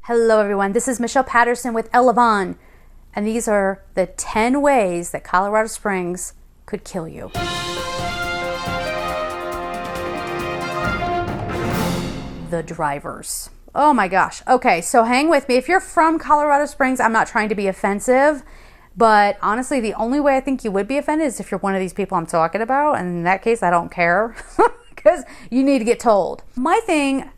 Hello everyone, this is Michelle Patterson with Elevon, and these are the 10 ways that Colorado Springs could kill you. The drivers. Oh my gosh. Okay, so hang with me. If you're from Colorado Springs, I'm not trying to be offensive, but honestly, the only way I think you would be offended is if you're one of these people I'm talking about, and in that case, I don't care because you need to get told. My thing,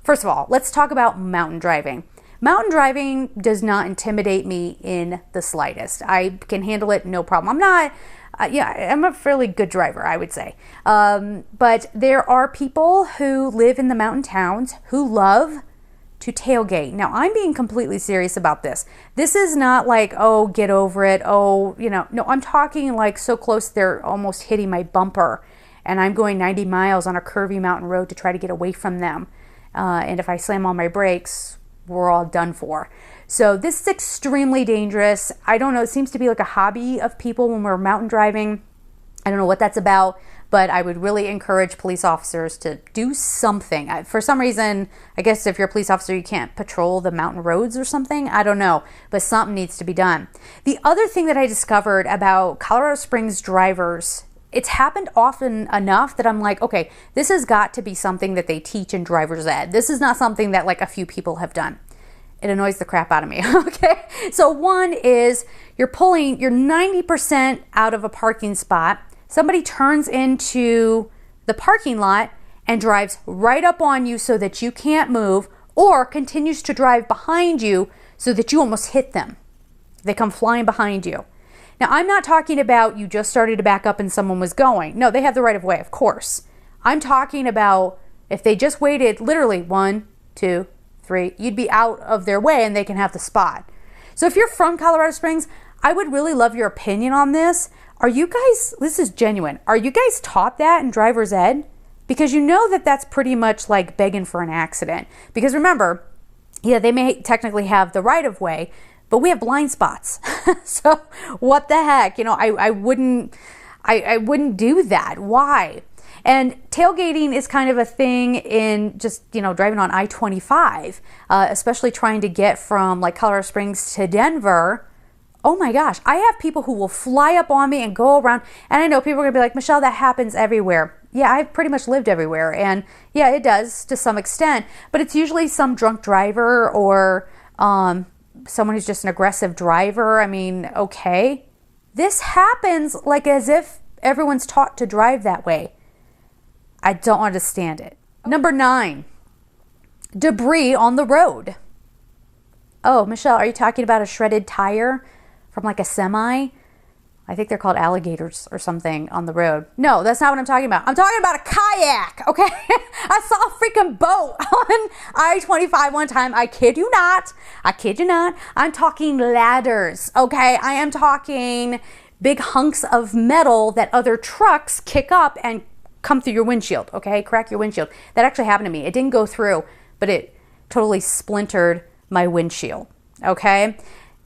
first of all, let's talk about mountain driving. Mountain driving does not intimidate me in the slightest. I can handle it, no problem. I'm a fairly good driver, I would say. But there are people who live in the mountain towns who love to tailgate. Now, I'm being completely serious about this. This is not like, oh, get over it. Oh, no, I'm talking like so close they're almost hitting my bumper and I'm going 90 miles on a curvy mountain road to try to get away from them. And if I slam on my brakes, we're all done for. So this is extremely dangerous. I don't know, it seems to be like a hobby of people when we're mountain driving. I don't know what that's about, but I would really encourage police officers to do something. For some reason, I guess if you're a police officer, you can't patrol the mountain roads or something. I don't know, but something needs to be done. The other thing that I discovered about Colorado Springs drivers, it's happened often enough that I'm like, okay, this has got to be something that they teach in driver's ed. This is not something that like a few people have done. It annoys the crap out of me, okay? So one is you're 90% out of a parking spot. Somebody turns into the parking lot and drives right up on you so that you can't move, or continues to drive behind you so that you almost hit them. They come flying behind you. Now, I'm not talking about you just started to back up and someone was going. No, they have the right of way, of course. I'm talking about if they just waited literally 1, 2, 3, you'd be out of their way and they can have the spot. So if you're from Colorado Springs, I would really love your opinion on this. Are you guys, this is genuine, are you guys taught that in driver's ed? Because you know that that's pretty much like begging for an accident. Because remember, yeah, they may technically have the right of way, but we have blind spots. So what the heck? I wouldn't do that. Why? And tailgating is kind of a thing in just, driving on I-25, especially trying to get from like Colorado Springs to Denver. Oh my gosh, I have people who will fly up on me and go around. And I know people are gonna be like, Michelle, that happens everywhere. Yeah, I've pretty much lived everywhere. And yeah, it does to some extent, but it's usually some drunk driver or someone who's just an aggressive driver. I mean, okay. This happens like as if everyone's taught to drive that way. I don't understand it. Number 9, debris on the road. Oh, Michelle, are you talking about a shredded tire from like a semi? I think they're called alligators or something on the road. No, that's not what I'm talking about. I'm talking about a kayak, okay? I saw a freaking boat on I-25 one time. I kid you not. I'm talking ladders, okay? I am talking big hunks of metal that other trucks kick up and come through your windshield, okay? Crack your windshield. That actually happened to me. It didn't go through, but it totally splintered my windshield, okay?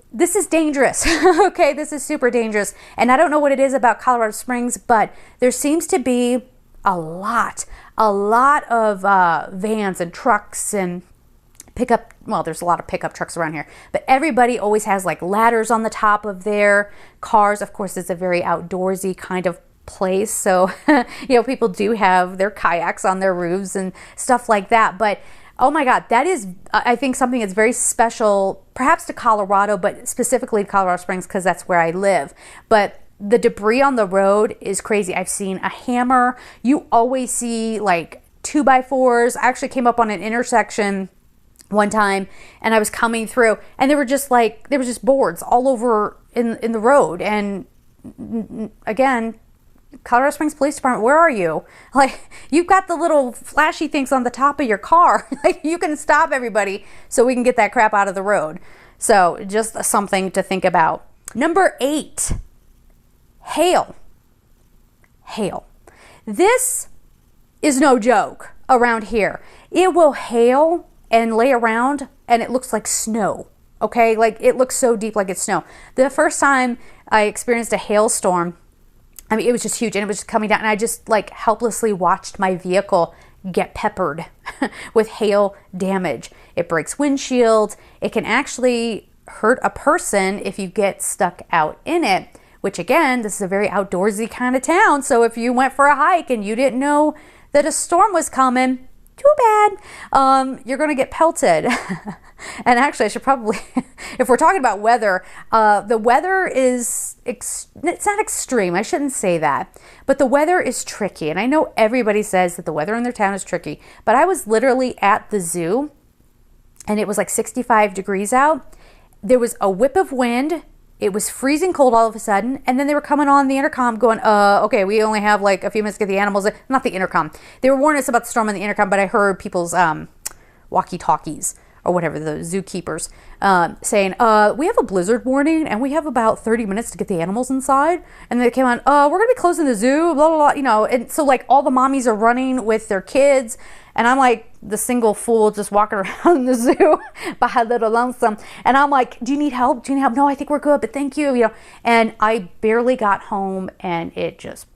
This is dangerous, okay? This is super dangerous. And I don't know what it is about Colorado Springs, but there seems to be a lot of vans and trucks and pickup, well, there's a lot of pickup trucks around here, but everybody always has like ladders on the top of their cars. Of course, it's a very outdoorsy kind of place. So, people do have their kayaks on their roofs and stuff like that. But oh my God, that is, I think, something that's very special, perhaps to Colorado, but specifically to Colorado Springs because that's where I live. But the debris on the road is crazy. I've seen a hammer. You always see like 2x4s. I actually came up on an intersection one time and I was coming through and there were just boards all over in the road. And again, Colorado Springs Police Department, where are you? Like, you've got the little flashy things on the top of your car. Like, you can stop everybody so we can get that crap out of the road. So just something to think about. Number 8, hail. Hail. This is no joke around here. It will hail and lay around and it looks like snow. Okay, like it looks so deep like it's snow. The first time I experienced a hailstorm, I mean, it was just huge and it was just coming down and I just like helplessly watched my vehicle get peppered with hail damage. It breaks windshields. It can actually hurt a person if you get stuck out in it, which again, this is a very outdoorsy kind of town. So if you went for a hike and you didn't know that a storm was coming, too bad. You're going to get pelted. And actually, I should probably, if we're talking about weather, the weather is, it's not extreme. I shouldn't say that. But the weather is tricky. And I know everybody says that the weather in their town is tricky. But I was literally at the zoo and it was like 65 degrees out. There was a whip of wind. It was freezing cold all of a sudden, and then they were coming on the intercom going, okay, we only have like a few minutes to get the animals. Not the intercom. They were warning us about the storm on the intercom, but I heard people's walkie-talkies or whatever, the zookeepers, saying, we have a blizzard warning, and we have about 30 minutes to get the animals inside. And they came on, we're going to be closing the zoo, blah, blah, blah, you know. And so like all the mommies are running with their kids, and I'm like the single fool just walking around the zoo by a little lonesome. And I'm like, do you need help? Do you need help? No, I think we're good, but thank you. You know, and I barely got home and it just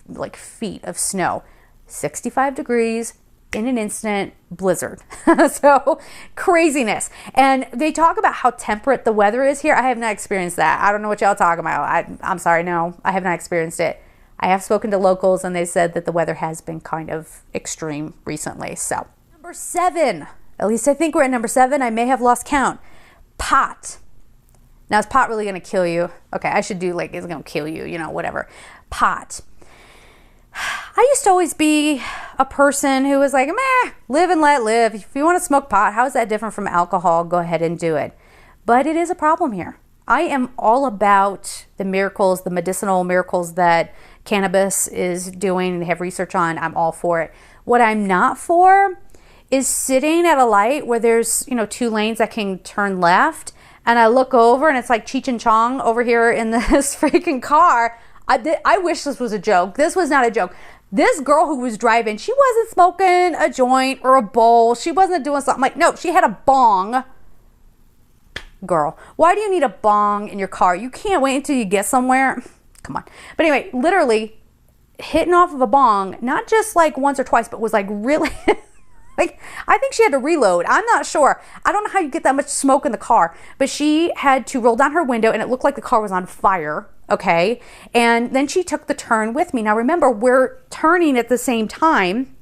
like feet of snow, 65 degrees in an instant, blizzard. So craziness. And they talk about how temperate the weather is here. I have not experienced that. I don't know what y'all talking about. I'm sorry. No, I have not experienced it. I have spoken to locals and they said that the weather has been kind of extreme recently. So number 7, at least I think we're at number 7. I may have lost count. Pot. Now is pot really going to kill you? Okay, I should do like, it's going to kill you, you know, whatever. Pot. I used to always be a person who was like, meh, live and let live. If you want to smoke pot, how is that different from alcohol? Go ahead and do it. But it is a problem here. I am all about the miracles, the medicinal miracles that cannabis is doing and they have research on. I'm all for it. What I'm not for is sitting at a light where there's, you know, 2 lanes that can turn left, and I look over and it's like Cheech and Chong over here in this freaking car. I wish this was a joke. This was not a joke. This girl who was driving, she wasn't smoking a joint or a bowl. She wasn't doing something like, no, she had a bong. Girl, why do you need a bong in your car? You can't wait until you get somewhere. Come on. But anyway, literally hitting off of a bong, not just like once or twice, but was like really, like, I think she had to reload. I'm not sure. I don't know how you get that much smoke in the car, but she had to roll down her window and it looked like the car was on fire. Okay. And then she took the turn with me. Now remember, we're turning at the same time,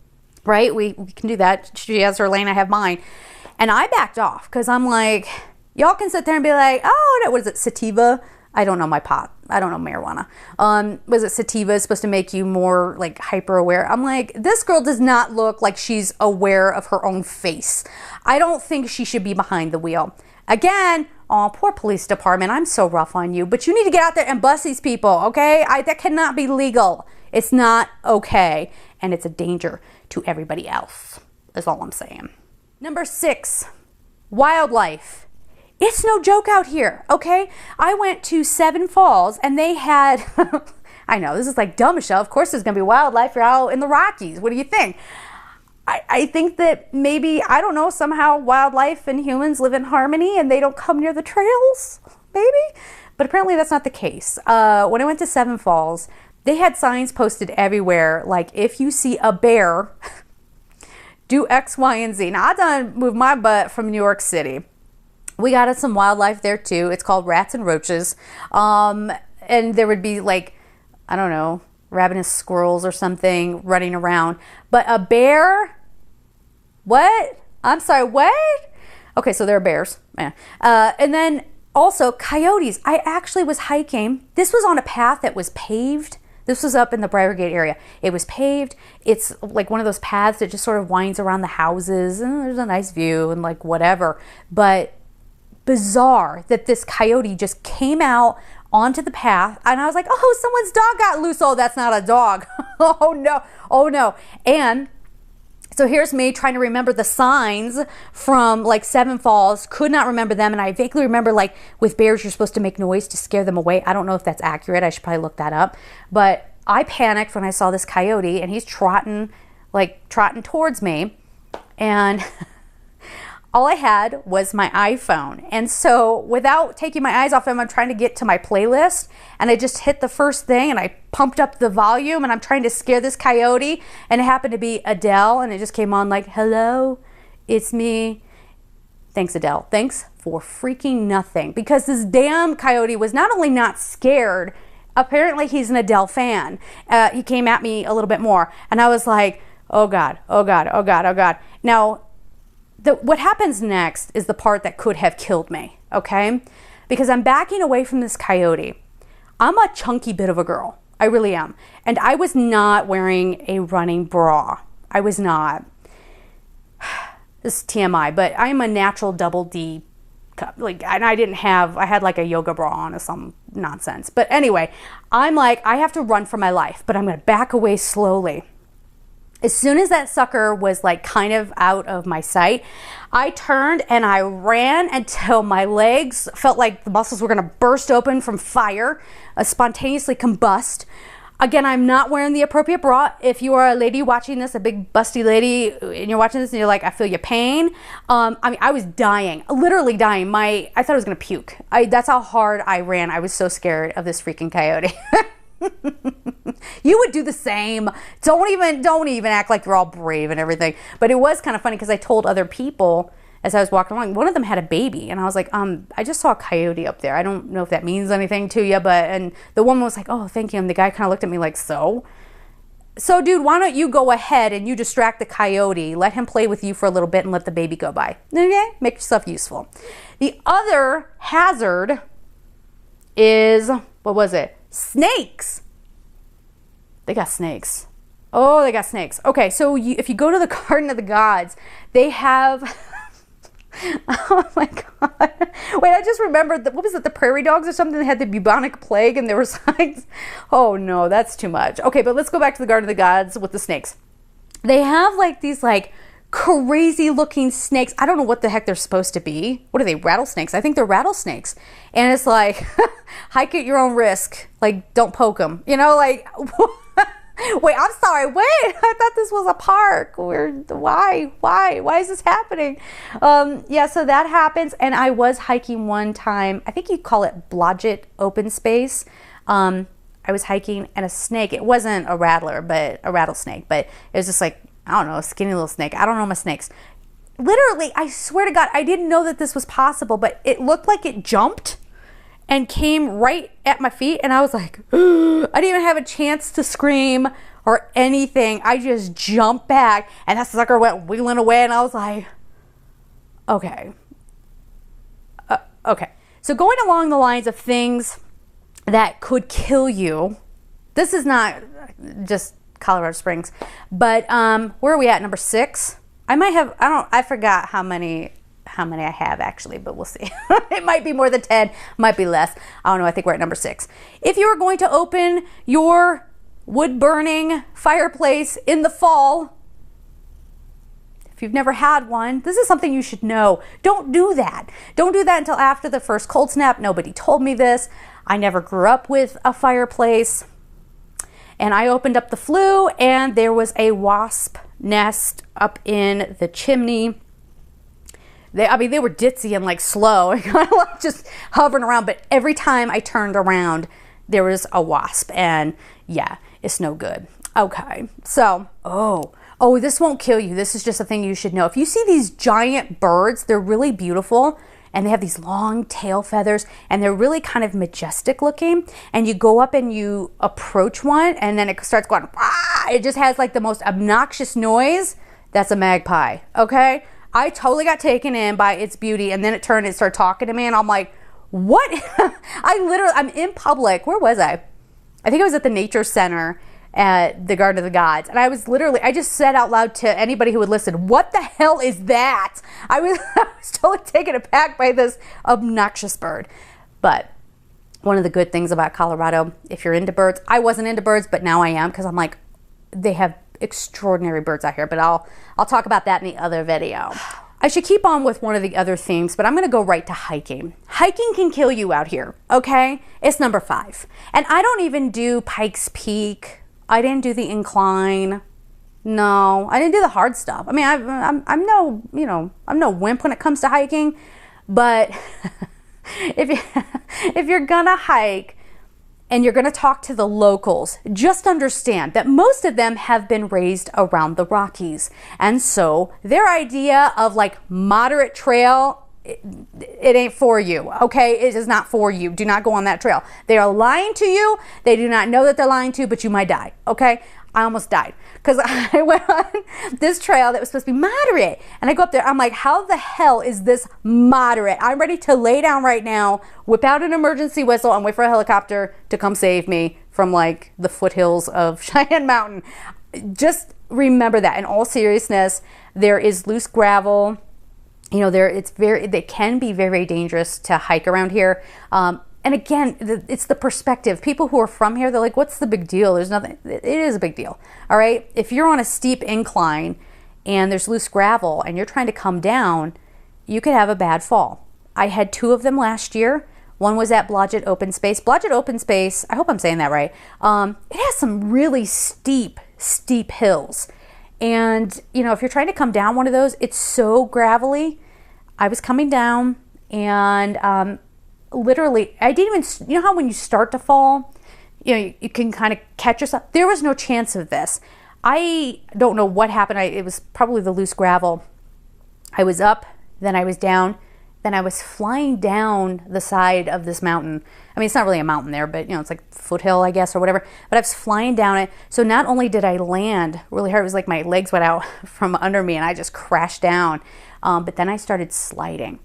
right? We can do that. She has her lane. I have mine. And I backed off because I'm like, y'all can sit there and be like, oh, no, what is it? Sativa? I don't know my pot. I don't know marijuana. Was it sativa? It's supposed to make you more like hyper aware. I'm like, this girl does not look like she's aware of her own face. I don't think she should be behind the wheel. Again, oh, poor police department. I'm so rough on you, but you need to get out there and bust these people. Okay. That cannot be legal. It's not okay. And it's a danger to everybody else. That's all I'm saying. Number 6, wildlife. It's no joke out here, okay? I went to Seven Falls and they had, I know, this is like dumb as hell. Of course there's gonna be wildlife. You're out in the Rockies. What do you think? I think that maybe, I don't know, somehow wildlife and humans live in harmony and they don't come near the trails, maybe? But apparently that's not the case. When I went to Seven Falls, they had signs posted everywhere, like if you see a bear, do X, Y, and Z. Now I done moved my butt from New York City. We got some wildlife there too. It's called rats and roaches. And there would be like, I don't know, ravenous squirrels or something running around. But a bear? What? I'm sorry, what? Okay, so there are bears. Yeah. And then also coyotes. I actually was hiking. This was on a path that was paved. This was up in the Briargate area. It was paved. It's like one of those paths that just sort of winds around the houses and there's a nice view and like whatever. But bizarre that this coyote just came out onto the path and I was like, oh, someone's dog got loose. Oh, that's not a dog. Oh no. Oh no. And so here's me trying to remember the signs from like Seven Falls, could not remember them. And I vaguely remember like with bears, you're supposed to make noise to scare them away. I don't know if that's accurate. I should probably look that up. But I panicked when I saw this coyote and he's trotting towards me. And all I had was my iPhone. And so without taking my eyes off him, I'm trying to get to my playlist, and I just hit the first thing and I pumped up the volume and I'm trying to scare this coyote, and it happened to be Adele, and it just came on like, hello, it's me. Thanks, Adele. Thanks for freaking nothing, because this damn coyote was not only not scared, apparently he's an Adele fan. He came at me a little bit more, and I was like, oh God, oh God, oh God, oh God. Now, what happens next is the part that could have killed me, okay? Because I'm backing away from this coyote. I'm a chunky bit of a girl. I really am. And I was not wearing a running bra. I was not. This is TMI, but I'm a natural double D cup. Like, and I had like a yoga bra on or some nonsense. But anyway, I'm like, I have to run for my life, but I'm going to back away slowly. As soon as that sucker was like kind of out of my sight, I turned and I ran until my legs felt like the muscles were going to burst open from fire, spontaneously combust. Again, I'm not wearing the appropriate bra. If you are a lady watching this, a big busty lady, and you're watching this and you're like, I feel your pain. I mean, I was dying, literally dying. I thought I was going to puke. That's how hard I ran. I was so scared of this freaking coyote. You would do the same. Don't even act like you're all brave and everything. But it was kind of funny because I told other people as I was walking along, one of them had a baby, and I was like, I just saw a coyote up there. I don't know if that means anything to you, and the woman was like, oh, thank you. And the guy kind of looked at me like, so dude, why don't you go ahead and you distract the coyote, let him play with you for a little bit and let the baby go by. Okay? Make yourself useful. The other hazard is, what was it? Snakes. They got snakes. Oh, they got snakes. Okay, so if you go to the Garden of the Gods, they have... Oh my God. Wait, I just remembered, what was it, the prairie dogs or something? They had the bubonic plague and there were signs. Oh no, that's too much. Okay, but let's go back to the Garden of the Gods with the snakes. They have like these like crazy looking snakes. I don't know what the heck they're supposed to be. What are they, rattlesnakes? I think they're rattlesnakes. And it's like, hike at your own risk. Like, don't poke them. You know, like... Wait, I'm sorry. Wait, I thought this was a park. Why is this happening? Yeah, so that happens. And I was hiking one time. I think you call it Blodgett open space. I was hiking and a snake. It wasn't a rattler, but a rattlesnake. But it was just like, I don't know, a skinny little snake. I don't know my snakes. Literally, I swear to God, I didn't know that this was possible, but it looked like it jumped and came right at my feet, and I was like, I didn't even have a chance to scream or anything. I just jumped back, and that sucker went wheeling away, and I was like, okay. Okay. So going along the lines of things that could kill you, this is not just Colorado Springs, but where are we at? Number 6? I forgot how many I have actually, but we'll see. It might be more than 10, might be less. I don't know. I think we're at number 6. If you are going to open your wood burning fireplace in the fall, if you've never had one, this is something you should know. Don't do that. Don't do that until after the first cold snap. Nobody told me this. I never grew up with a fireplace. And I opened up the flue and there was a wasp nest up in the chimney. They were ditzy and like slow and kind of like just hovering around. But every time I turned around, there was a wasp. And yeah, it's no good. Okay. So, oh, this won't kill you. This is just a thing you should know. If you see these giant birds, they're really beautiful. And they have these long tail feathers. And they're really kind of majestic looking. And you go up and you approach one. And then it starts going, ah! It just has like the most obnoxious noise. That's a magpie. Okay. I totally got taken in by its beauty, and then it turned and started talking to me, and I'm like, what? I'm in public. Where was I? I think I was at the Nature Center at the Garden of the Gods, and I just said out loud to anybody who would listen, what the hell is that? I was totally taken aback by this obnoxious bird. But one of the good things about Colorado, if you're into birds, I wasn't into birds, but now I am, because I'm like, they have extraordinary birds out here, but I'll talk about that in the other video. I should keep on with one of the other themes, but I'm going to go right to hiking. Hiking can kill you out here, okay? It's number 5. And I don't even do Pikes Peak. I didn't do the incline. No, I didn't do the hard stuff. I mean, I'm no, you know, I'm no wimp when it comes to hiking, but if you're gonna hike and you're gonna talk to the locals, just understand that most of them have been raised around the Rockies. And so their idea of like moderate trail, it ain't for you, okay? It is not for you. Do not go on that trail. They are lying to you. They do not know that they're lying to you, but you might die, okay? I almost died because I went on this trail that was supposed to be moderate. And I go up there, I'm like, how the hell is this moderate? I'm ready to lay down right now, whip out an emergency whistle, and wait for a helicopter to come save me from like the foothills of Cheyenne Mountain. Just remember that. In all seriousness, there is loose gravel. You know, they can be very, very dangerous to hike around here. And again, it's the perspective. People who are from here, they're like, what's the big deal? There's nothing. It is a big deal. All right. If you're on a steep incline and there's loose gravel and you're trying to come down, you could have a bad fall. I had 2 of them last year. One was at Blodgett Open Space. Blodgett Open Space, I hope I'm saying that right. It has some really steep hills. And, you know, if you're trying to come down one of those, it's so gravelly. I was coming down and literally, I didn't even, you know how when you start to fall, you know, you can kind of catch yourself. There was no chance of this. I don't know what happened. It was probably the loose gravel. I was up, then I was down, then I was flying down the side of this mountain. I mean, it's not really a mountain there, but you know, it's like foothill, I guess, or whatever. But I was flying down it. So not only did I land really hard, it was like my legs went out from under me and I just crashed down. But then I started sliding.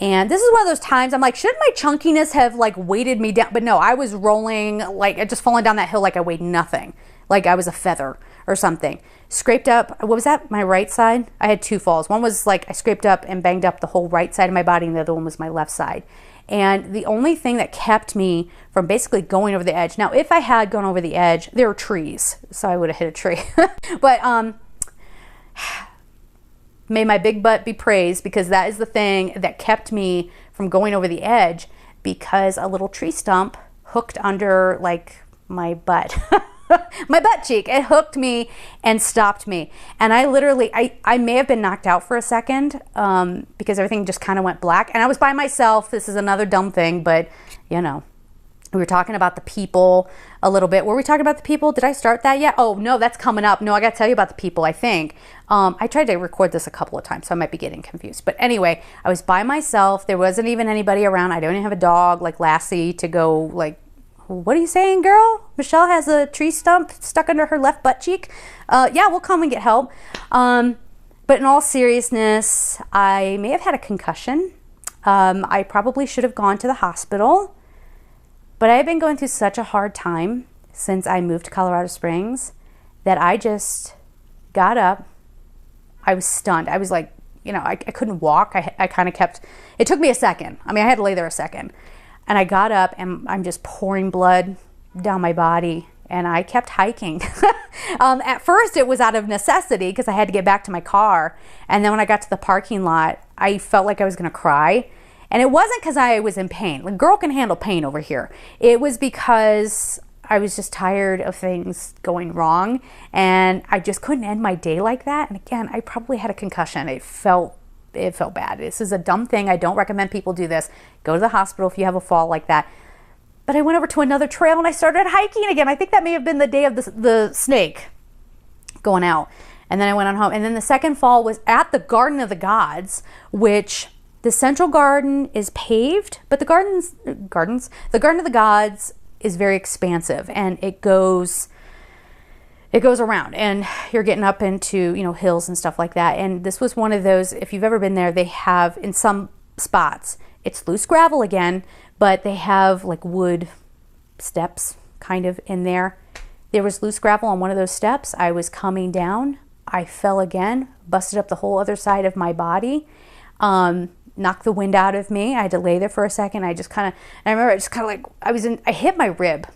And this is one of those times I'm like, should my chunkiness have like weighted me down? But no, I was rolling, like just falling down that hill like I weighed nothing. Like I was a feather or something. Scraped up, what was that? My right side? I had 2 falls. One was like I scraped up and banged up the whole right side of my body, and the other one was my left side. And the only thing that kept me from basically going over the edge. Now, if I had gone over the edge, there were trees, so I would have hit a tree. But may my big butt be praised, because that is the thing that kept me from going over the edge, because a little tree stump hooked under like my butt. My butt cheek. It hooked me and stopped me. And I literally, I may have been knocked out for a second because everything just kind of went black. And I was by myself. This is another dumb thing, but you know, we were talking about the people a little bit. Were we talking about the people? Did I start that yet? Oh, no, that's coming up. No, I got to tell you about the people, I think. I tried to record this a couple of times, so I might be getting confused. But anyway, I was by myself. There wasn't even anybody around. I don't even have a dog like Lassie to go like, what are you saying, girl? Michelle has a tree stump stuck under her left butt cheek. Yeah, we'll come and get help. But in all seriousness, I may have had a concussion. I probably should have gone to the hospital. But I've been going through such a hard time since I moved to Colorado Springs that I just got up. I was stunned. I was like, you know, I couldn't walk. I kind of kept, it took me a second. I mean, I had to lay there a second. And I got up and I'm just pouring blood down my body, and I kept hiking. At first it was out of necessity because I had to get back to my car. And then when I got to the parking lot, I felt like I was going to cry. And it wasn't because I was in pain. Like, girl can handle pain over here. It was because I was just tired of things going wrong, and I just couldn't end my day like that. And again, I probably had a concussion. It felt bad. This is a dumb thing. I don't recommend people do this. Go to the hospital if you have a fall like that. But I went over to another trail and I started hiking again. I think that may have been the day of the snake going out. And then I went on home. And then the second fall was at the Garden of the Gods, which the central garden is paved, but the Garden of the Gods is very expansive, and it goes around, and you're getting up into, you know, hills and stuff like that. And this was one of those, if you've ever been there, they have in some spots, it's loose gravel again, but they have like wood steps kind of in there. There was loose gravel on one of those steps. I was coming down, I fell again, busted up the whole other side of my body, knocked the wind out of me. I had to lay there for a second. I remember I just kind of like, I hit my rib,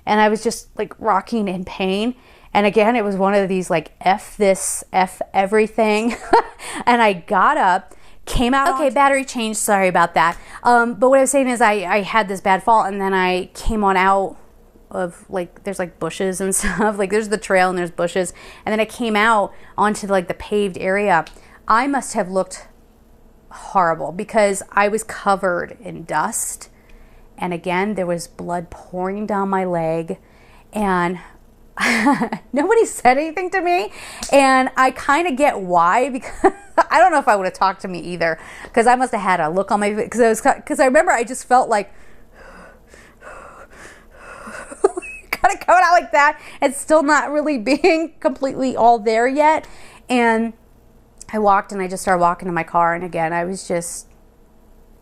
and I was just like rocking in pain. And again, it was one of these like, F this, F everything. And I got up, came out. Okay, battery change. Sorry about that. But what I was saying is I had this bad fall, and then I came on out like, there's like bushes and stuff. Like there's the trail and there's bushes. And then I came out onto like the paved area. I must have looked horrible because I was covered in dust. And again, there was blood pouring down my leg, and nobody said anything to me. And I kind of get why, because I don't know if I would have talked to me either, because I must have had a look on my face, because I remember I just felt like kind of coming out like that and still not really being completely all there yet. And I walked and I just started walking to my car, and again, I was just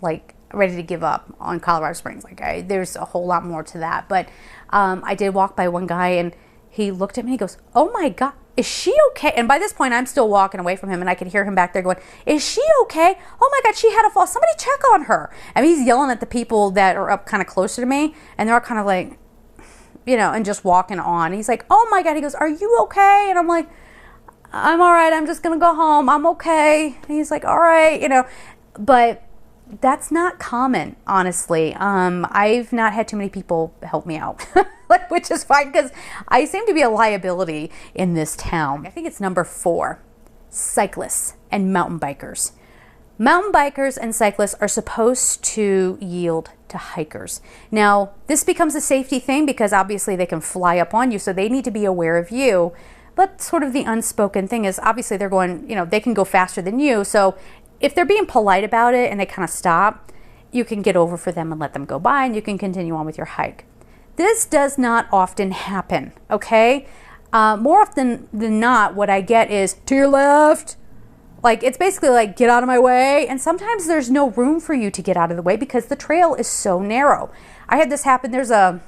like ready to give up on Colorado Springs. Like there's a whole lot more to that. But I did walk by one guy, and he looked at me and he goes, "Oh my God, is she okay?" And by this point, I'm still walking away from him, and I could hear him back there going, "Is she okay? Oh my God, she had a fall. Somebody check on her." I mean, he's yelling at the people that are up kind of closer to me, and they're all kind of like, you know, and just walking on. He's like, "Oh my God." He goes, "Are you okay?" And I'm like, "I'm all right. I'm just going to go home. I'm okay." And he's like, "All right," you know, but that's not common, honestly. I've not had too many people help me out, which is fine, because I seem to be a liability in this town. I think it's number 4, cyclists and mountain bikers. Mountain bikers and cyclists are supposed to yield to hikers. Now, this becomes a safety thing because obviously they can fly up on you, so they need to be aware of you. But sort of the unspoken thing is obviously they're going, you know, they can go faster than you. So if they're being polite about it and they kind of stop, you can get over for them and let them go by, and you can continue on with your hike. This does not often happen, okay? More often than not, what I get is, "To your left." Like, it's basically like, "Get out of my way." And sometimes there's no room for you to get out of the way because the trail is so narrow. I had this happen. There's what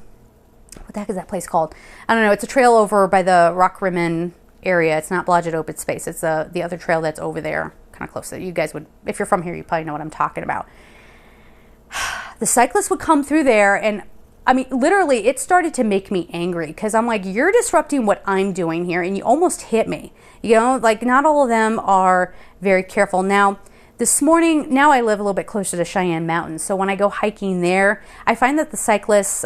the heck is that place called? I don't know. It's a trail over by the Rock Rimmon area. It's not Blodgett Open Space. It's the other trail that's over there, kind of close to it. You guys would, if you're from here, you probably know what I'm talking about. The cyclists would come through there, and I mean, literally, it started to make me angry because I'm like, "You're disrupting what I'm doing here, and you almost hit me." You know, like, not all of them are very careful. Now, this morning, now I live a little bit closer to Cheyenne Mountain, so when I go hiking there, I find that the cyclists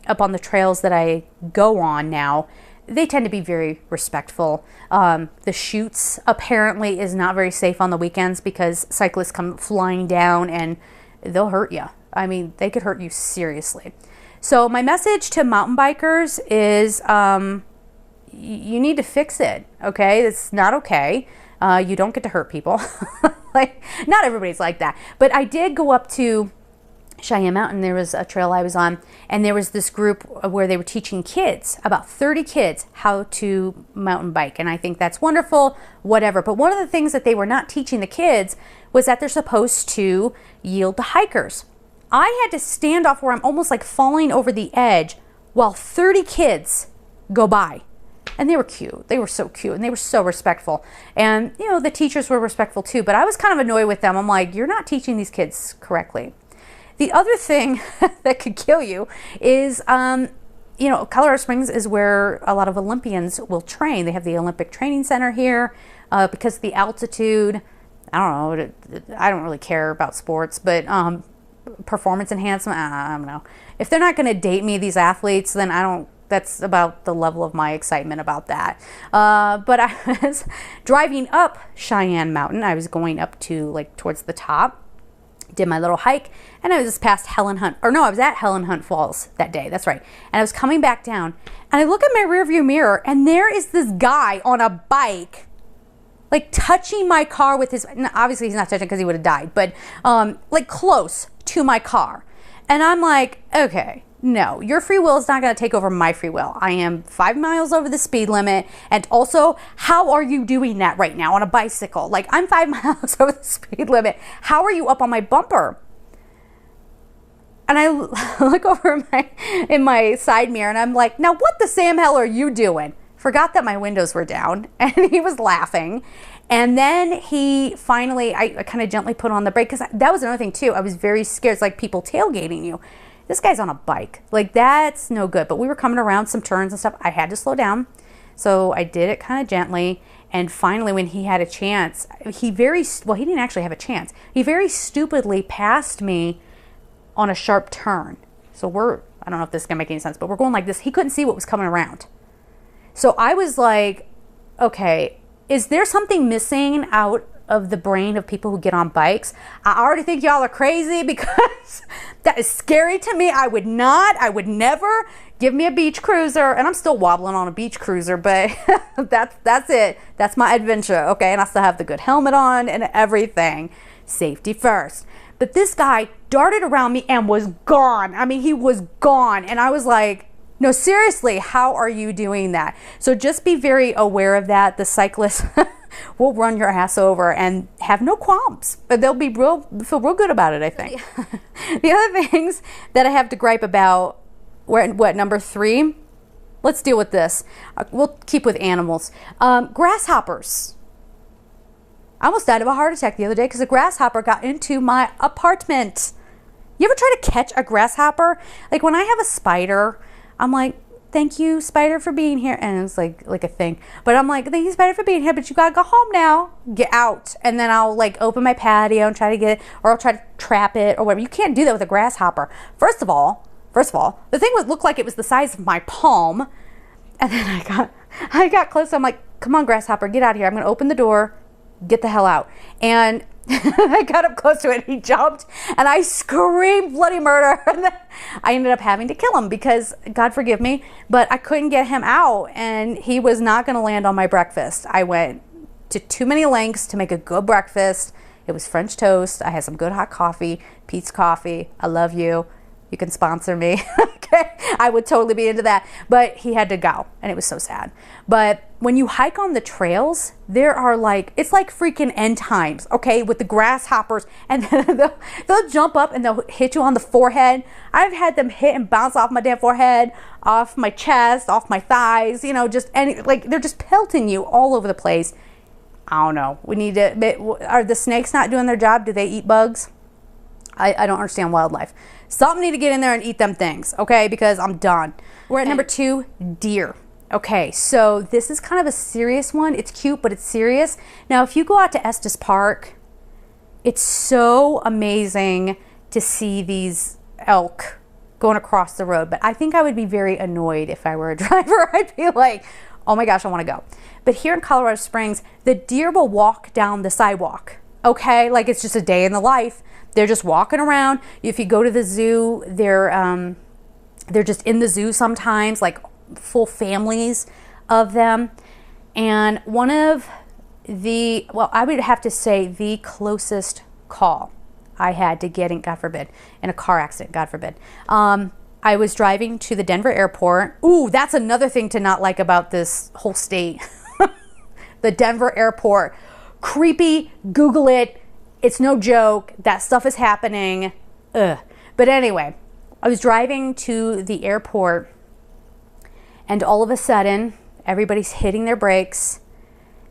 up on the trails that I go on now, they tend to be very respectful. The chutes apparently is not very safe on the weekends because cyclists come flying down and they'll hurt you. I mean, they could hurt you seriously. So my message to mountain bikers is you need to fix it, okay? It's not okay. You don't get to hurt people. Like, not everybody's like that. But I did go up to Cheyenne Mountain. There was a trail I was on, and there was this group where they were teaching kids, about 30 kids, how to mountain bike. And I think that's wonderful, whatever. But one of the things that they were not teaching the kids was that they're supposed to yield to hikers. I had to stand off where I'm almost like falling over the edge while 30 kids go by. And they were cute. They were so cute, and they were so respectful. And, you know, the teachers were respectful too, but I was kind of annoyed with them. I'm like, "You're not teaching these kids correctly." The other thing that could kill you is, you know, Colorado Springs is where a lot of Olympians will train. They have the Olympic Training Center here because of the altitude. I don't know. I don't really care about sports, but performance enhancement, I don't know. If they're not going to date me, these athletes, then I don't. That's about the level of my excitement about that. But I was driving up Cheyenne Mountain. I was going up to, like, towards the top. Did my little hike, and I was just past Helen Hunt, or no, I was at Helen Hunt Falls that day. That's right. And I was coming back down, and I look at my rearview mirror, and there is this guy on a bike, like, touching my car with his. Obviously, he's not touching because he would have died, but like, close to my car. And I'm like, okay, no, your free will is not going to take over my free will. I am 5 miles over the speed limit. And also, how are you doing that right now on a bicycle? Like, I'm 5 miles over the speed limit. How are you up on my bumper? And I look over in my side mirror, and I'm like, "Now what the Sam hell are you doing?" Forgot that my windows were down, and he was laughing. And then he finally, I kind of gently put on the brake, because that was another thing too. I was very scared. It's like people tailgating you. This guy's on a bike. Like, that's no good. But we were coming around some turns and stuff. I had to slow down. So I did it kind of gently. And finally, when he had a chance, he didn't actually have a chance. He very stupidly passed me on a sharp turn. So I don't know if this is gonna make any sense, but we're going like this. He couldn't see what was coming around. So I was like, okay, is there something missing out of the brain of people who get on bikes? I already think y'all are crazy because that is scary to me. I would never. Give me a beach cruiser, and I'm still wobbling on a beach cruiser, but that's it. That's my adventure, okay? And I still have the good helmet on and everything. Safety first. But this guy darted around me and was gone. I mean, he was gone. And I was like, no, seriously, how are you doing that? So just be very aware of that. The cyclists will run your ass over and have no qualms. But they'll feel real good about it, I think. The other things that I have to gripe about, we're at what, number 3? Let's deal with this. We'll keep with animals. Grasshoppers. I almost died of a heart attack the other day because a grasshopper got into my apartment. You ever try to catch a grasshopper? Like when I have a spider, I'm like, thank you, spider, for being here. And it's like a thing. But I'm like, thank you, spider, for being here, but you gotta go home now. Get out. And then I'll like open my patio and try to get it, or I'll try to trap it or whatever. You can't do that with a grasshopper. First of all, the thing would look like it was the size of my palm. And then I got close. I'm like, come on, grasshopper, get out of here. I'm going to open the door. Get the hell out. And I got up close to it. He jumped and I screamed bloody murder. And then I ended up having to kill him because, God forgive me, but I couldn't get him out and he was not going to land on my breakfast. I went to too many lengths to make a good breakfast. It was French toast. I had some good hot coffee, Pete's Coffee. I love you. You can sponsor me. Okay, I would totally be into that. But he had to go, and it was so sad. But when you hike on the trails, there are like, it's like freaking end times, okay, with the grasshoppers, and they'll jump up and they'll hit you on the forehead. I've had them hit and bounce off my damn forehead, off my chest, off my thighs, you know, just any, like they're just pelting you all over the place. I don't know. We need to, are the snakes not doing their job? Do they eat bugs? I don't understand wildlife. Something need to get in there and eat them things, okay? Because I'm done. We're at number 2, deer. Okay, so this is kind of a serious one. It's cute, but it's serious. Now, if you go out to Estes Park, it's so amazing to see these elk going across the road. But I think I would be very annoyed if I were a driver. I'd be like, oh my gosh, I want to go. But here in Colorado Springs, the deer will walk down the sidewalk, okay? Like it's just a day in the life. They're just walking around. If you go to the zoo, they're just in the zoo sometimes, like full families of them. And one of the, well, I would have to say the closest call I had to getting, God forbid, in a car accident, God forbid. I was driving to the Denver airport. Ooh, that's another thing to not like about this whole state. The Denver airport. Creepy, Google it. It's no joke. That stuff is happening. Ugh. But anyway, I was driving to the airport and all of a sudden, everybody's hitting their brakes.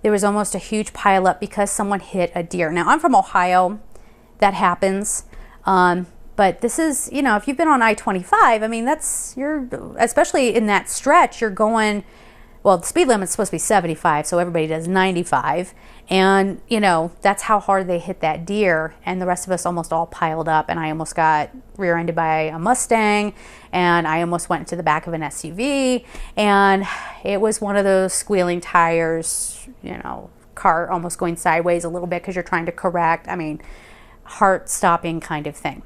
There was almost a huge pileup because someone hit a deer. Now, I'm from Ohio. That happens. But this is, you know, if you've been on I-25, I mean, especially in that stretch, you're going, well, the speed limit's supposed to be 75, so everybody does 95. And, you know, that's how hard they hit that deer. And the rest of us almost all piled up. And I almost got rear-ended by a Mustang. And I almost went to the back of an SUV. And it was one of those squealing tires, you know, car almost going sideways a little bit because you're trying to correct. I mean, heart-stopping kind of thing.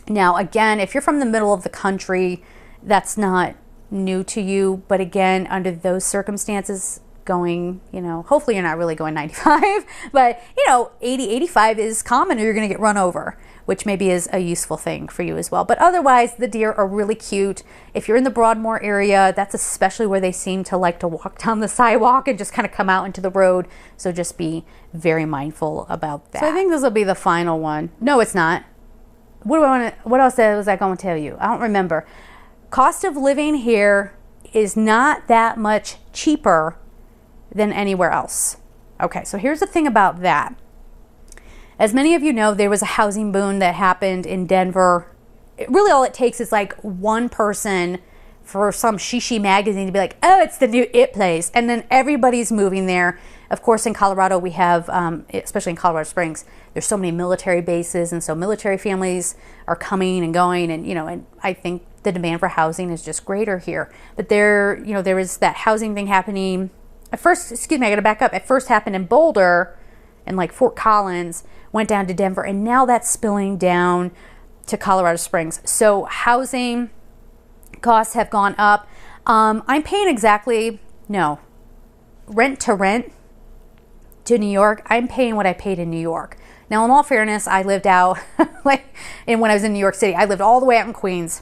Now, again, if you're from the middle of the country, that's not new to you. But again, under those circumstances, going, you know, hopefully you're not really going 95, but you know, 80, 85 is common, or you're going to get run over, which maybe is a useful thing for you as well. But otherwise, the deer are really cute. If you're in the Broadmoor area, that's especially where they seem to like to walk down the sidewalk and just kind of come out into the road. So just be very mindful about that. So I think this will be the final one. No, it's not. What else was I going to tell you? I don't remember. Cost of living here is not that much cheaper than anywhere else. Okay, so here's the thing about that. As many of you know, there was a housing boom that happened in Denver. Really all it takes is like one person for some shishi magazine to be like, oh, it's the new it place. And then everybody's moving there. Of course, in Colorado, we have, especially in Colorado Springs, there's so many military bases. And so military families are coming and going. And, you know, and I think the demand for housing is just greater here. But there, you know, there is that housing thing happening at first. Excuse me, I got to back up. At first happened in Boulder and like Fort Collins, went down to Denver, and now that's spilling down to Colorado Springs. So housing costs have gone up. I'm paying rent to New York. I'm paying what I paid in New York. Now, in all fairness, I lived out and when I was in New York City, I lived all the way out in Queens,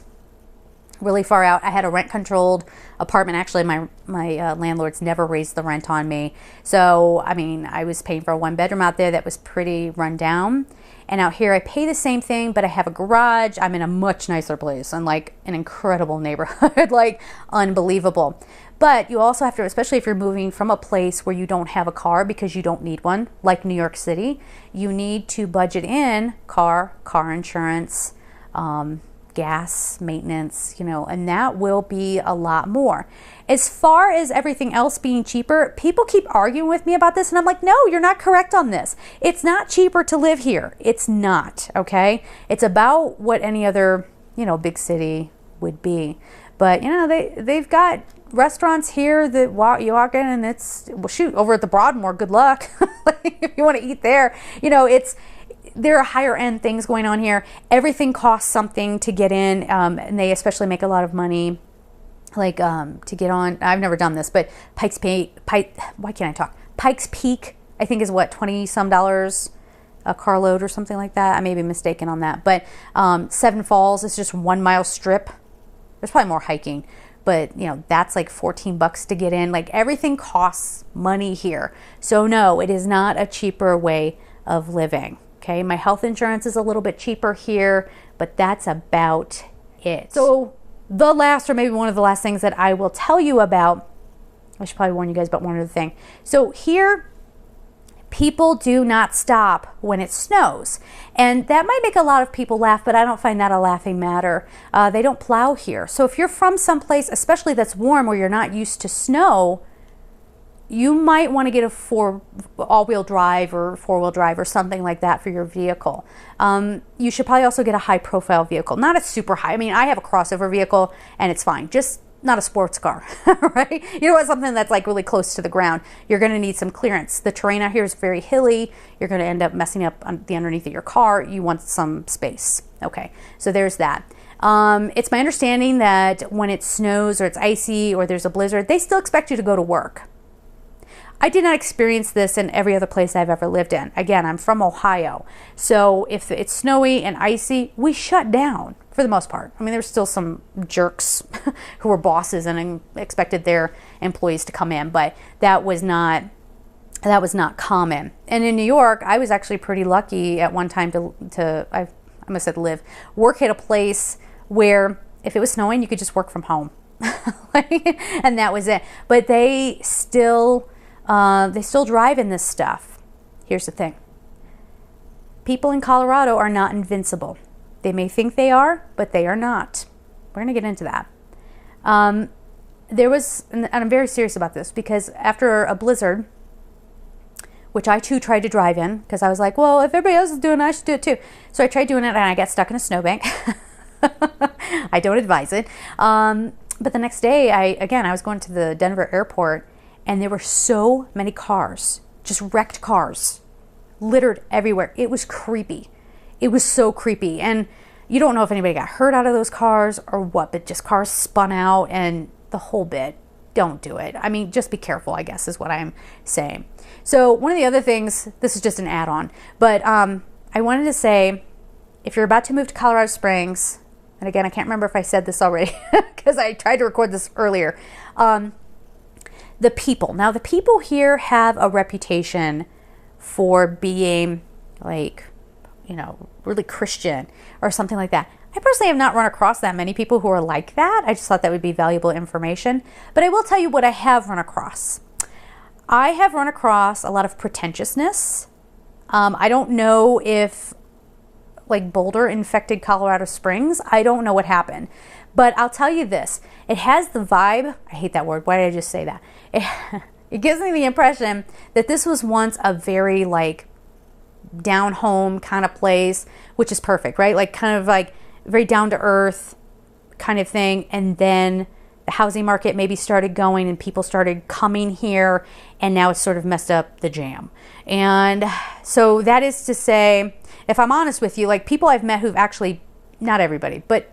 really far out. I had a rent-controlled apartment. Actually, my landlords never raised the rent on me. So, I mean, I was paying for a one-bedroom out there that was pretty run down. And out here, I pay the same thing, but I have a garage. I'm in a much nicer place and like an incredible neighborhood, like unbelievable. But you also have to, especially if you're moving from a place where you don't have a car because you don't need one, like New York City, you need to budget in car insurance, gas, maintenance, you know, and that will be a lot more. As far as everything else being cheaper, people keep arguing with me about this, and I'm like, no, you're not correct on this. It's not cheaper to live here. It's not, okay? It's about what any other, you know, big city would be. But, you know, they've got restaurants here that you walk in and it's, well, shoot, over at the Broadmoor, good luck. Like, if you want to eat there, you know, there are higher end things going on here. Everything costs something to get in, and they especially make a lot of money, like to get on. I've never done this, but Pikes Peak, I think is what, $20 some a carload or something like that. I may be mistaken on that, but Seven Falls is just 1 mile strip. There's probably more hiking, but you know, that's like $14 to get in. Like, everything costs money here. So no, it is not a cheaper way of living. Okay, my health insurance is a little bit cheaper here, but that's about it. So the last, or maybe one of the last things that I will tell you about, I should probably warn you guys about one other thing. So here, people do not stop when it snows. And that might make a lot of people laugh, but I don't find that a laughing matter. They don't plow here. So if you're from someplace, especially that's warm, where you're not used to snow, you might want to get a all-wheel drive or four-wheel drive or something like that for your vehicle. You should probably also get a high-profile vehicle, not a super high. I mean, I have a crossover vehicle and it's fine, just not a sports car, right? You don't want something that's like really close to the ground. You're going to need some clearance. The terrain out here is very hilly. You're going to end up messing up on the underneath of your car. You want some space. Okay, so there's that. It's my understanding that when it snows or it's icy or there's a blizzard, they still expect you to go to work. I did not experience this in every other place I've ever lived in. Again, I'm from Ohio. So if it's snowy and icy, we shut down for the most part. I mean, there's still some jerks who were bosses and expected their employees to come in, but that was not common. And in New York, I was actually pretty lucky at one time to work at a place where if it was snowing, you could just work from home. And that was it. But they still drive in this stuff. Here's the thing. People in Colorado are not invincible. They may think they are, but they are not. We're going to get into that. And I'm very serious about this, because after a blizzard, which I too tried to drive in, because I was like, well, if everybody else is doing it, I should do it too. So I tried doing it and I got stuck in a snowbank. I don't advise it. But the next day, I was going to the Denver airport, and there were so many cars, just wrecked cars, littered everywhere. It was creepy. It was so creepy. And you don't know if anybody got hurt out of those cars or what, but just cars spun out and the whole bit. Don't do it. I mean, just be careful, I guess, is what I'm saying. So one of the other things, this is just an add-on, but I wanted to say, if you're about to move to Colorado Springs, and again, I can't remember if I said this already because I tried to record this earlier, the people. Now, the people here have a reputation for being like, you know, really Christian or something like that. I personally have not run across that many people who are like that. I just thought that would be valuable information. But I will tell you what I have run across. I have run across a lot of pretentiousness. I don't know if like Boulder infected Colorado Springs. I don't know what happened. But I'll tell you this. It has the vibe. I hate that word. Why did I just say that? It gives me the impression that this was once a very like down home kind of place, which is perfect, right? Like kind of like very down to earth, kind of thing. And then the housing market maybe started going and people started coming here, and now it's sort of messed up the jam. And so that is to say, if I'm honest with you, like people I've met who've actually, not everybody, but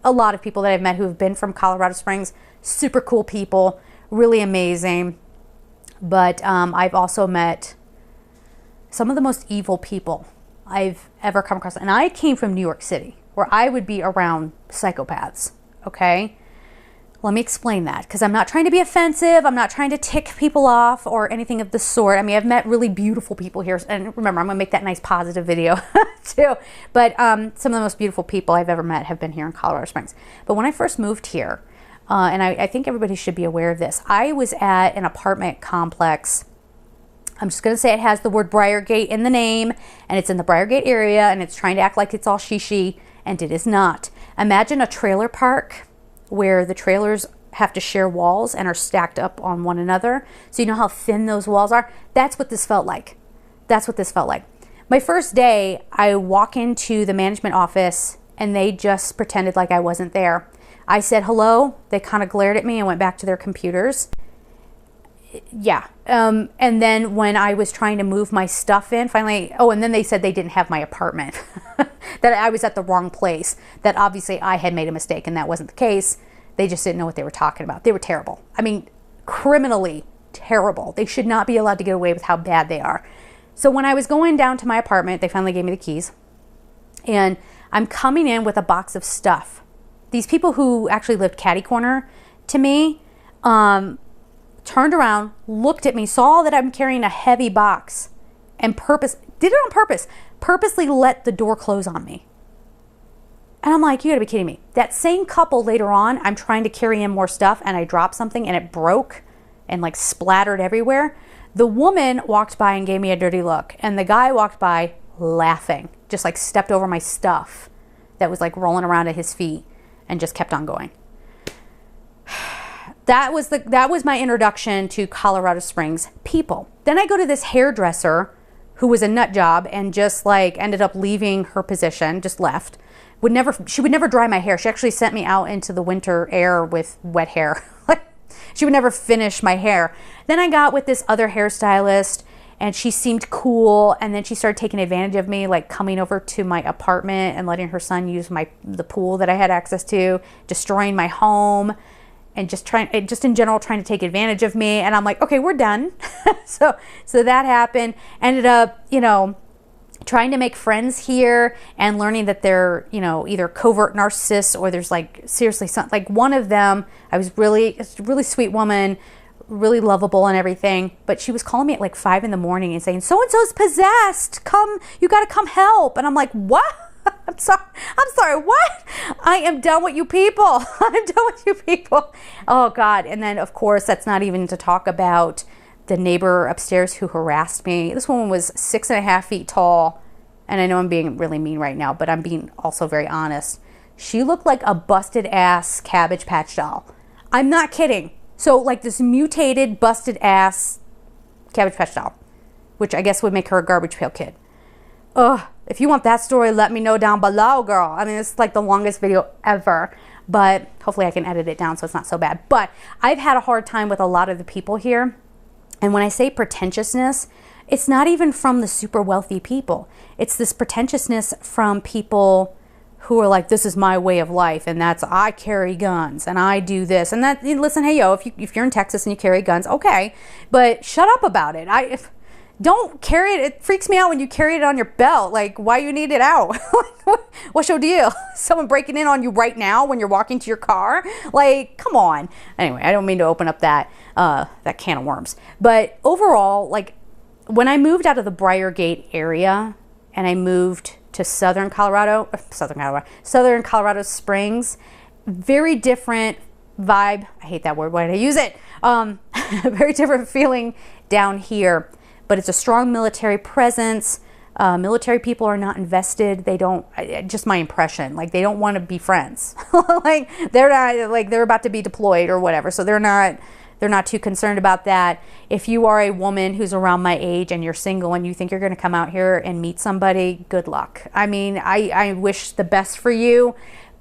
a lot of people that I've met who've been from Colorado Springs, super cool people, really amazing. But I've also met some of the most evil people I've ever come across. And I came from New York City, where I would be around psychopaths, okay? Let me explain that, because I'm not trying to be offensive. I'm not trying to tick people off or anything of the sort. I mean, I've met really beautiful people here. And remember, I'm going to make that nice positive video too. But some of the most beautiful people I've ever met have been here in Colorado Springs. But when I first moved here, and I think everybody should be aware of this, I was at an apartment complex. I'm just going to say it has the word Briargate in the name, and it's in the Briargate area, and it's trying to act like it's all shishi, and it is not. Imagine a trailer park where the trailers have to share walls and are stacked up on one another. So you know how thin those walls are? That's what this felt like. That's what this felt like. My first day, I walk into the management office and they just pretended like I wasn't there. I said hello. They kind of glared at me and went back to their computers. Yeah. And then when I was trying to move my stuff in, finally, and then they said they didn't have my apartment, that I was at the wrong place, that obviously I had made a mistake and that wasn't the case. They just didn't know what they were talking about. They were terrible. I mean, criminally terrible. They should not be allowed to get away with how bad they are. So when I was going down to my apartment, they finally gave me the keys, and I'm coming in with a box of stuff. These people who actually lived catty corner to me, turned around, looked at me, saw that I'm carrying a heavy box, and did it on purpose, purposely let the door close on me. And I'm like, you gotta be kidding me. That same couple later on, I'm trying to carry in more stuff and I dropped something and it broke and like splattered everywhere. The woman walked by and gave me a dirty look, and the guy walked by laughing, just like stepped over my stuff that was like rolling around at his feet and just kept on going. That was my introduction to Colorado Springs people. Then I go to this hairdresser who was a nut job and just like ended up leaving her position, just left. She would never dry my hair. She actually sent me out into the winter air with wet hair. She would never finish my hair. Then I got with this other hairstylist and she seemed cool, and then she started taking advantage of me, like coming over to my apartment and letting her son use the pool that I had access to, destroying my home, and just in general trying to take advantage of me. And I'm like, okay, we're done. so that happened. Ended up, trying to make friends here and learning that they're, either covert narcissists or there's like seriously something. Like one of them, a really sweet woman, really lovable and everything, but she was calling me at like 5 a.m. and saying, so-and-so's possessed. You got to come help. And I'm like, what? I'm sorry, what? I am done with you people. I'm done with you people. Oh God. And then of course, that's not even to talk about the neighbor upstairs who harassed me. This woman was 6.5 feet tall. And I know I'm being really mean right now, but I'm being also very honest. She looked like a busted ass Cabbage Patch doll. I'm not kidding. So like this mutated, busted ass Cabbage Patch doll, which I guess would make her a Garbage Pail Kid. Ugh. If you want that story, let me know down below, girl. I mean, it's like the longest video ever, but hopefully I can edit it down so it's not so bad. But I've had a hard time with a lot of the people here. And when I say pretentiousness, it's not even from the super wealthy people. It's this pretentiousness from people who are like, this is my way of life, and that's, I carry guns and I do this and that. Listen, hey, yo, if you're in Texas and you carry guns, okay, but shut up about it. Don't carry it. It freaks me out when you carry it on your belt. Like, why you need it out? What's your deal? Someone breaking in on you right now when you're walking to your car? Like, come on. Anyway, I don't mean to open up that can of worms. But overall, like, when I moved out of the Briargate area and I moved to Southern Colorado Springs, very different vibe. I hate that word. Why did I use it? Very different feeling down here. But it's a strong military presence. Military people are not invested. They don't, just my impression, like they don't want to be friends. Like they're not, like they're about to be deployed or whatever. So they're not too concerned about that. If you are a woman who's around my age and you're single and you think you're going to come out here and meet somebody, good luck. I mean, I wish the best for you,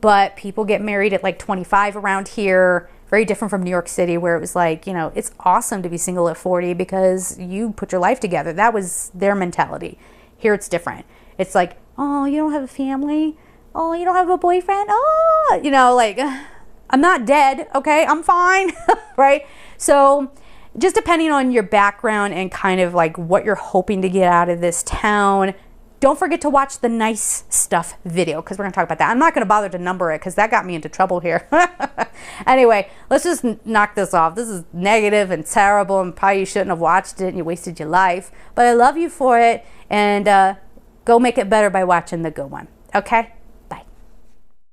but people get married at like 25 around here. Very different from New York City, where it was like, you know, it's awesome to be single at 40 because you put your life together. That was their mentality. Here it's different. It's like, oh, you don't have a family? Oh, you don't have a boyfriend? Oh, you know, like, I'm not dead, okay? I'm fine, right? So just depending on your background and kind of like what you're hoping to get out of this town, don't forget to watch the nice stuff video, because we're going to talk about that. I'm not going to bother to number it because that got me into trouble here. Anyway, let's just knock this off. This is negative and terrible, and probably you shouldn't have watched it and you wasted your life. But I love you for it, and go make it better by watching the good one. Okay?